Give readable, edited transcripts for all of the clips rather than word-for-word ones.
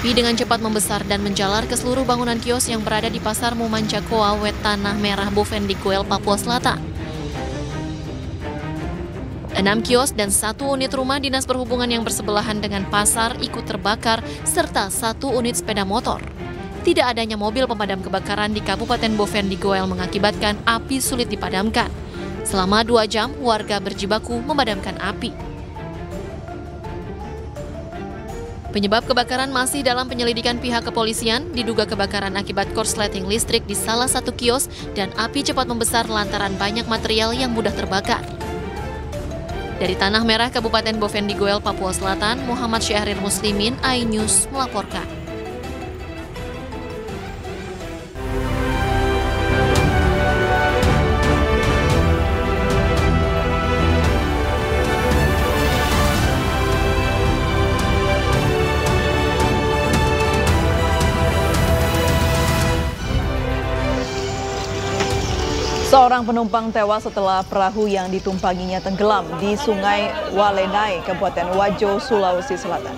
Api dengan cepat membesar dan menjalar ke seluruh bangunan kios yang berada di Pasar Mumanjakoa, Wet Tanah Merah, Bovendigul, Papua Selatan. 6 kios dan 1 unit rumah dinas perhubungan yang bersebelahan dengan pasar ikut terbakar, serta 1 unit sepeda motor. Tidak adanya mobil pemadam kebakaran di Kabupaten Bovendigul mengakibatkan api sulit dipadamkan. Selama 2 jam, warga berjibaku memadamkan api. Penyebab kebakaran masih dalam penyelidikan pihak kepolisian, diduga kebakaran akibat korsleting listrik di salah satu kios dan api cepat membesar lantaran banyak material yang mudah terbakar. Dari Tanah Merah, Kabupaten Bovendigul, Papua Selatan, Muhammad Syahrir Muslimin, iNews melaporkan. Seorang penumpang tewas setelah perahu yang ditumpanginya tenggelam di Sungai Walenai, Kabupaten Wajo, Sulawesi Selatan.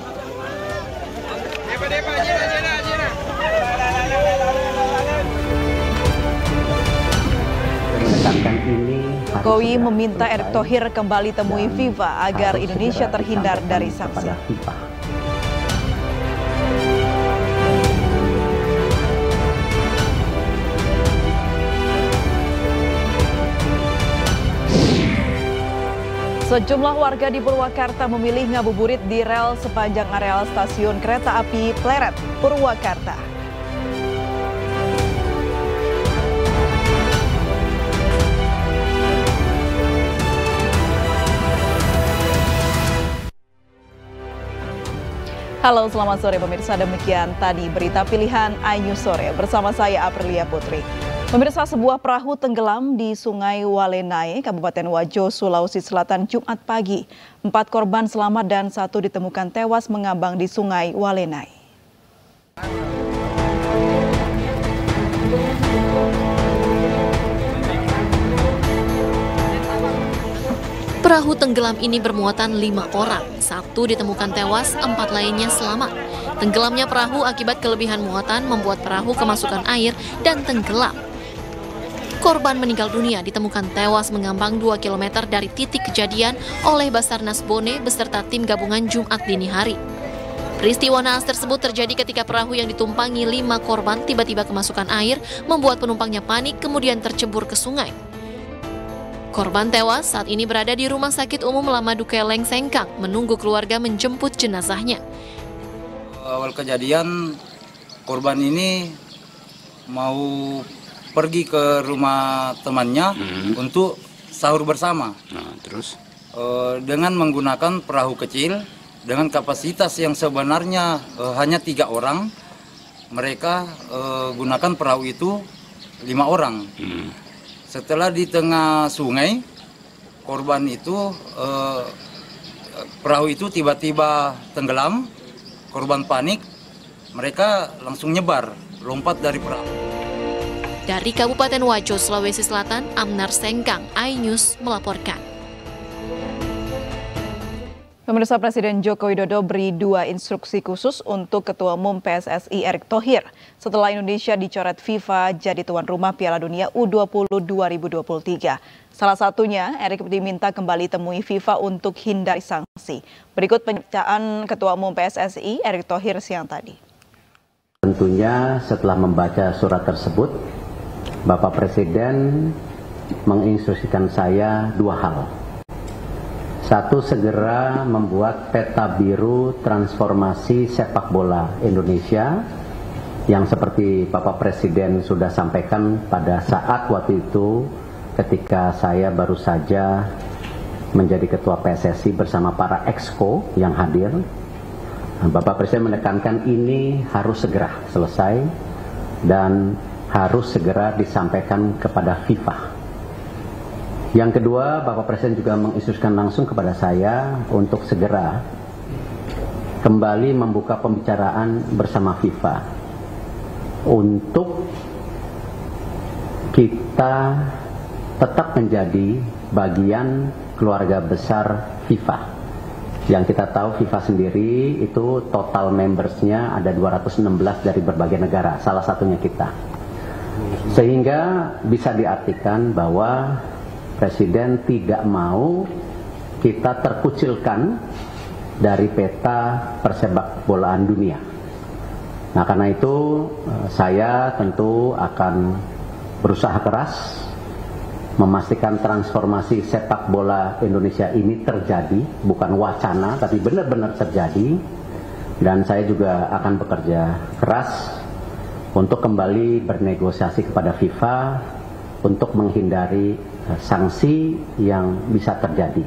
Jokowi meminta Erick Thohir kembali temui FIFA agar Indonesia terhindar dari sanksi. Sejumlah warga di Purwakarta memilih ngabuburit di rel sepanjang areal stasiun kereta api Pleret, Purwakarta. Halo, selamat sore pemirsa. Demikian tadi berita pilihan iNews Sore bersama saya Aprilia Putri. Pemirsa, sebuah perahu tenggelam di Sungai Walenai, Kabupaten Wajo, Sulawesi Selatan, Jumat pagi. 4 korban selamat dan 1 ditemukan tewas mengambang di Sungai Walenai. Perahu tenggelam ini bermuatan 5 orang, 1 ditemukan tewas, 4 lainnya selamat. Tenggelamnya perahu akibat kelebihan muatan membuat perahu kemasukan air dan tenggelam. Korban meninggal dunia ditemukan tewas mengambang 2 km dari titik kejadian oleh Basarnas Bone beserta tim gabungan Jumat dini hari. Peristiwa naas tersebut terjadi ketika perahu yang ditumpangi 5 korban tiba-tiba kemasukan air, membuat penumpangnya panik kemudian tercebur ke sungai. Korban tewas saat ini berada di Rumah Sakit Umum Lamadukeleng Sengkang menunggu keluarga menjemput jenazahnya. Awal kejadian korban ini mau pergi ke rumah temannya untuk sahur bersama. Terus dengan menggunakan perahu kecil dengan kapasitas yang sebenarnya hanya 3 orang, mereka gunakan perahu itu 5 orang. Setelah di tengah sungai, korban itu perahu itu tiba-tiba tenggelam, korban panik, mereka langsung nyebar, lompat dari perahu. Dari Kabupaten Wajo, Sulawesi Selatan, Amnar Sengkang, iNews melaporkan. Pemirsa, Presiden Joko Widodo beri 2 instruksi khusus untuk Ketua Umum PSSI Erick Thohir setelah Indonesia dicoret FIFA jadi tuan rumah Piala Dunia U20 2023. Salah satunya, Erick diminta kembali temui FIFA untuk hindari sanksi. Berikut pernyataan Ketua Umum PSSI Erick Thohir siang tadi. Tentunya setelah membaca surat tersebut, Bapak Presiden menginstruksikan saya 2 hal. 1, segera membuat peta biru transformasi sepak bola Indonesia yang seperti Bapak Presiden sudah sampaikan pada saat waktu itu ketika saya baru saja menjadi Ketua PSSI bersama para exco yang hadir. Bapak Presiden menekankan ini harus segera selesai dan harus segera disampaikan kepada FIFA. Yang kedua, Bapak Presiden juga menginstruksikan langsung kepada saya untuk segera kembali membuka pembicaraan bersama FIFA untuk kita tetap menjadi bagian keluarga besar FIFA. Yang kita tahu FIFA sendiri itu total membersnya ada 216 dari berbagai negara, salah satunya kita. Sehingga bisa diartikan bahwa Presiden tidak mau kita terkucilkan dari peta persepak bolaan dunia. Nah, karena itu saya tentu akan berusaha keras memastikan transformasi sepak bola Indonesia ini terjadi, bukan wacana, tapi benar-benar terjadi. Dan saya juga akan bekerja keras untuk kembali bernegosiasi kepada FIFA untuk menghindari sanksi yang bisa terjadi.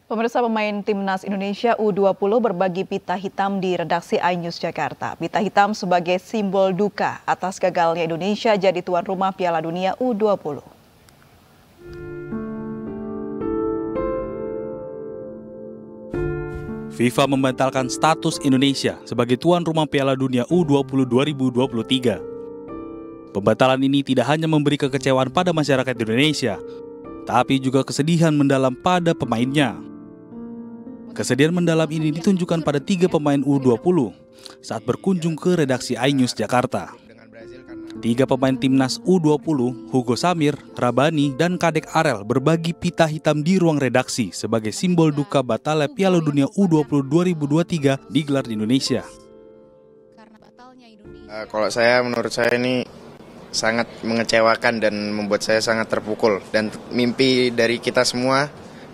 Pemirsa, pemain Timnas Indonesia U20 berbagi pita hitam di redaksi iNews Jakarta. Pita hitam sebagai simbol duka atas gagalnya Indonesia jadi tuan rumah Piala Dunia U20. FIFA membatalkan status Indonesia sebagai tuan rumah Piala Dunia U20 2023. Pembatalan ini tidak hanya memberi kekecewaan pada masyarakat Indonesia, tapi juga kesedihan mendalam pada pemainnya. Kesedihan mendalam ini ditunjukkan pada 3 pemain U20 saat berkunjung ke redaksi iNews Jakarta. 3 pemain Timnas U20, Hugo Samir, Rabani, dan Kadek Arel berbagi pita hitam di ruang redaksi sebagai simbol duka batalnya Piala Dunia U20 2023 digelar di Indonesia. Kalau menurut saya ini sangat mengecewakan dan membuat saya sangat terpukul. Dan mimpi dari kita semua,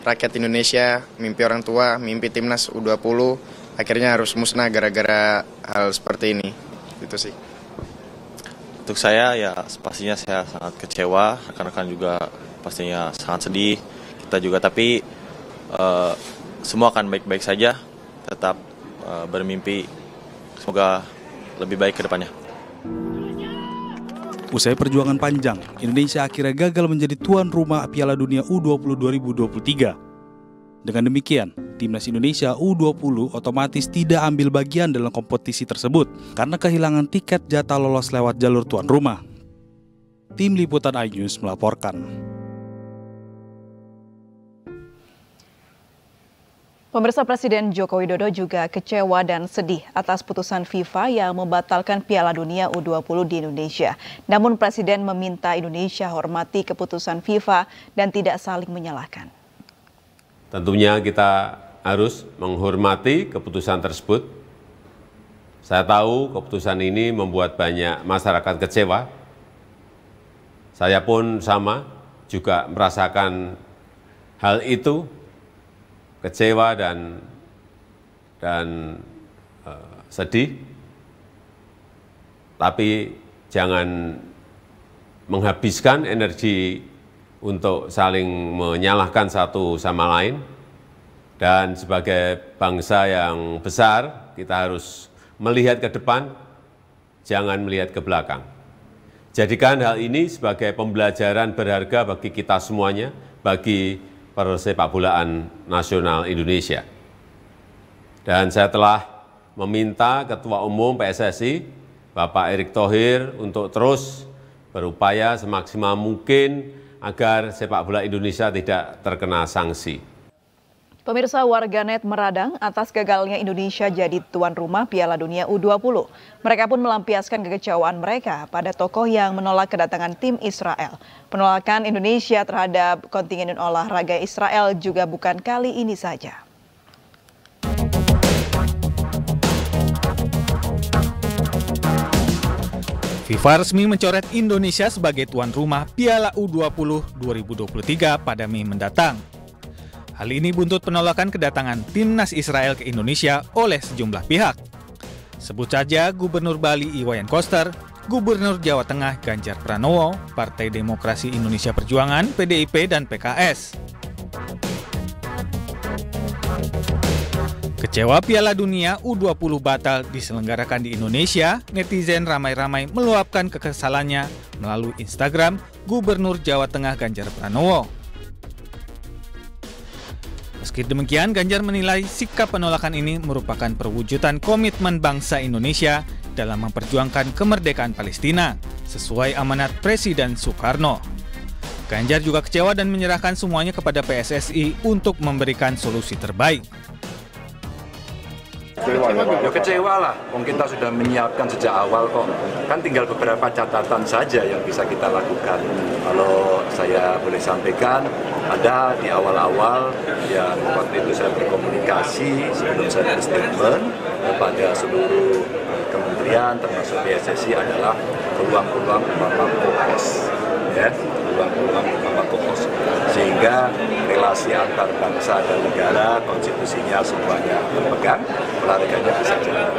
rakyat Indonesia, mimpi orang tua, mimpi Timnas U20, akhirnya harus musnah gara-gara hal seperti ini. Itu sih. Untuk saya ya pastinya saya sangat kecewa, rekan-rekan juga pastinya sangat sedih, kita juga, tapi semua akan baik-baik saja, tetap bermimpi, semoga lebih baik ke depannya. Usai perjuangan panjang, Indonesia akhirnya gagal menjadi tuan rumah Piala Dunia U20 2023. Dengan demikian, Timnas Indonesia U20 otomatis tidak ambil bagian dalam kompetisi tersebut karena kehilangan tiket jatah lolos lewat jalur tuan rumah. Tim Liputan iNews melaporkan. Pemirsa, Presiden Joko Widodo juga kecewa dan sedih atas putusan FIFA yang membatalkan Piala Dunia U20 di Indonesia. Namun Presiden meminta Indonesia hormati keputusan FIFA dan tidak saling menyalahkan. Tentunya kita harus menghormati keputusan tersebut. Saya tahu keputusan ini membuat banyak masyarakat kecewa. Saya pun sama, juga merasakan hal itu. Kecewa dan sedih, tapi jangan menghabiskan energi untuk saling menyalahkan satu sama lain. Dan sebagai bangsa yang besar, kita harus melihat ke depan, jangan melihat ke belakang. Jadikan hal ini sebagai pembelajaran berharga bagi kita semuanya, bagi persepakbolaan nasional Indonesia. Dan saya telah meminta Ketua Umum PSSI, Bapak Erick Thohir, untuk terus berupaya semaksimal mungkin agar sepak bola Indonesia tidak terkena sanksi. Pemirsa, warganet meradang atas gagalnya Indonesia jadi tuan rumah Piala Dunia U20. Mereka pun melampiaskan kekecewaan mereka pada tokoh yang menolak kedatangan tim Israel. Penolakan Indonesia terhadap kontingen olahraga Israel juga bukan kali ini saja. FIFA resmi mencoret Indonesia sebagai tuan rumah Piala U20 2023 pada Mei mendatang. Hal ini buntut penolakan kedatangan Timnas Israel ke Indonesia oleh sejumlah pihak. Sebut saja Gubernur Bali Iwayan Koster, Gubernur Jawa Tengah Ganjar Pranowo, Partai Demokrasi Indonesia Perjuangan, PDIP, dan PKS. Kecewa Piala Dunia U20 batal diselenggarakan di Indonesia, netizen ramai-ramai meluapkan kekesalannya melalui Instagram Gubernur Jawa Tengah Ganjar Pranowo. Meski demikian, Ganjar menilai sikap penolakan ini merupakan perwujudan komitmen bangsa Indonesia dalam memperjuangkan kemerdekaan Palestina sesuai amanat Presiden Soekarno. Ganjar juga kecewa dan menyerahkan semuanya kepada PSSI untuk memberikan solusi terbaik. Ya kecewa lah, kita sudah menyiapkan sejak awal kok. Kan tinggal beberapa catatan saja yang bisa kita lakukan. Kalau saya boleh sampaikan, ada di awal-awal yang waktu itu saya berkomunikasi sebelum saya berstatement kepada seluruh kementerian termasuk PSSI adalah peluang-peluang utama pokos, ya, peluang-peluang utama pokos, sehingga relasi antar bangsa dan negara, konstitusinya semuanya terpegang, olahraganya bisa jalan.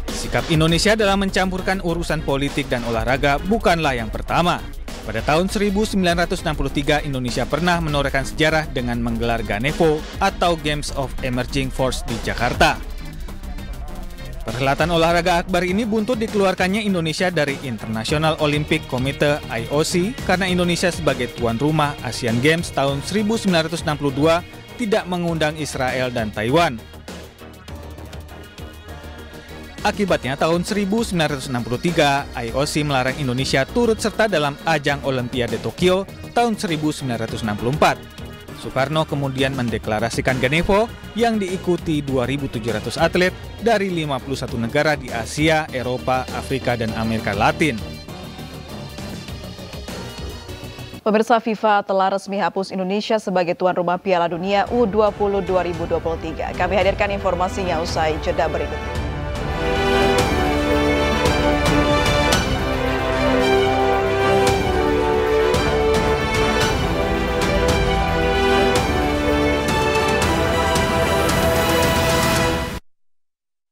Sikap Indonesia dalam mencampurkan urusan politik dan olahraga bukanlah yang pertama. Pada tahun 1963, Indonesia pernah menorehkan sejarah dengan menggelar Ganevo atau Games of Emerging Force di Jakarta. Perhelatan olahraga akbar ini buntut dikeluarkannya Indonesia dari International Olympic Committee (IOC) karena Indonesia sebagai tuan rumah Asian Games tahun 1962 tidak mengundang Israel dan Taiwan. Akibatnya tahun 1963, IOC melarang Indonesia turut serta dalam ajang Olimpiade Tokyo tahun 1964. Soekarno kemudian mendeklarasikan Ganevo yang diikuti 2.700 atlet dari 51 negara di Asia, Eropa, Afrika, dan Amerika Latin. Pemirsa, FIFA telah resmi hapus Indonesia sebagai tuan rumah Piala Dunia U20 2023. Kami hadirkan informasinya usai jeda berikut.